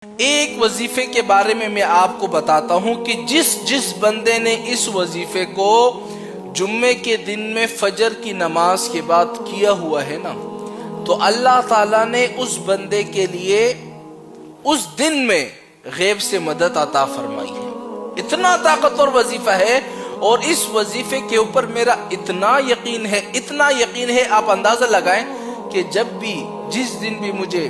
ایک وظیفے کے بارے میں میں آپ کو بتاتا ہوں کہ جس بندے نے اس وظیفے کو جمعے کے دن میں فجر کی نماز کے بعد کیا ہوا ہے نا، تو اللہ تعالیٰ نے اس بندے کے لیے اس دن میں غیب سے مدد عطا فرمائی ہے۔ اتنا طاقتور وظیفہ ہے، اور اس وظیفے کے اوپر میرا اتنا یقین ہے، آپ اندازہ لگائیں کہ جب بھی جس دن بھی مجھے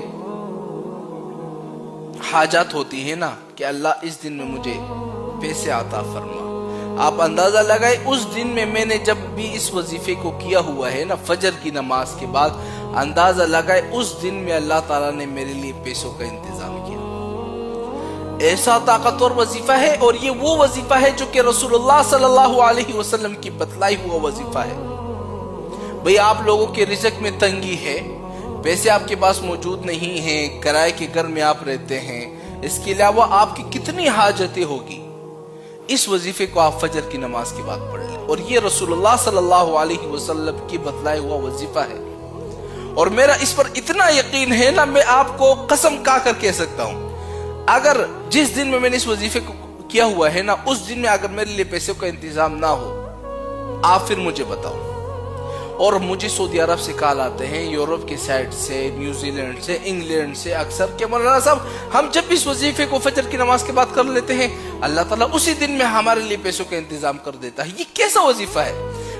حاجات ہوتی ہے نا کہ اللہ اس دن میں مجھے پیسے عطا فرما، آپ اندازہ لگائیں اس دن میں نے جب بھی اس وظیفے کو کیا ہوا ہے نا فجر کی نماز کے بعد، اندازہ لگائیں اس دن میں اللہ تعالیٰ نے میرے لیے پیسوں کا انتظام کیا۔ ایسا طاقتور وظیفہ ہے، اور یہ وہ وظیفہ ہے جو کہ رسول اللہ صلی اللہ علیہ وسلم کی بتلائی ہوا وظیفہ ہے۔ بھئی آپ لوگوں کے رزق میں تنگی ہے، پیسے آپ کے پاس موجود نہیں ہیں، کرائے کے گھر میں آپ رہتے ہیں، اس کے علاوہ آپ کی کتنی حاجتیں ہوگی، اس وظیفے کو آپ فجر کی نماز کے بعد پڑھ لیں، اور یہ رسول اللہ صلی اللہ علیہ وسلم کی بتلائی ہوا وظیفہ ہے۔ اور میرا اس پر اتنا یقین ہے نا، میں آپ کو قسم کھا کر کہہ سکتا ہوں، اگر جس دن میں نے اس وظیفے کو کیا ہوا ہے نا، اس دن میں اگر میرے لیے پیسوں کا انتظام نہ ہو، آپ پھر مجھے بتاؤ۔ اور مجھے سعودی عرب سے کال آتے ہیں، یورپ کے سائٹ سے، نیوزی لینڈ سے، انگلینڈ سے، اکثر کہ مولانا صاحب ہم جب بھی اس وظیفے کو فجر کی نماز کے بعد کر لیتے ہیں، اللہ تعالیٰ اسی دن میں ہمارے لیے پیسوں کا انتظام کر دیتا ہے۔ یہ کیسا وظیفہ ہے؟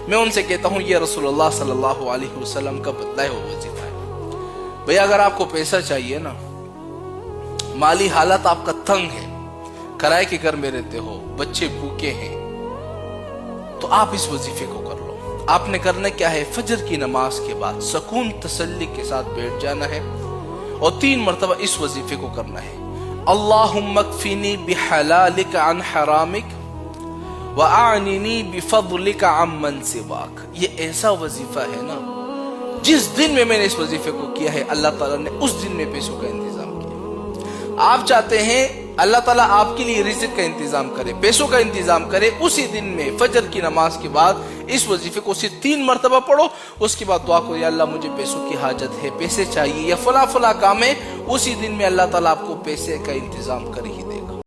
میں ان سے کہتا ہوں یہ رسول اللہ صلی اللہ علیہ وسلم کا بتلایا ہوا وظیفہ ہے۔ بھئی اگر آپ کو پیسہ چاہیے نا، مالی حالت آپ کا تنگ ہے، کرائے کے گھر میں رہتے ہو، بچے بھوکے ہیں، تو آپ اس وظیفے کو کر لو۔ آپ نے کرنا کیا ہے؟ فجر کی نماز کے بعد سکون تسلی کے ساتھ بیٹھ جانا ہے، اور 3 مرتبہ اس وظیفے کو کرنا ہے۔ اللہم اکفینی بحلالک عن حرامک وَأَعْنِنِي بِفَضْلِكَ عَمَّنْ سِوَاكَ۔ یہ ایسا وظیفہ ہے نا، جس دن میں نے اس وظیفے کو کیا ہے، اللہ تعالیٰ نے اس دن میں پیسوں کا انتظام کیا۔ آپ چاہتے ہیں اللہ تعالیٰ آپ کے لیے رزق کا انتظام کرے، پیسوں کا انتظام کرے، اسی دن میں فجر کی نماز کے بعد اس وظیفے کو صرف 3 مرتبہ پڑھو، اس کے بعد دعا کرو یا اللہ مجھے پیسوں کی حاجت ہے، پیسے چاہیے، یا فلاں کام ہے، اسی دن میں اللہ تعالیٰ آپ کو پیسے کا انتظام کر ہی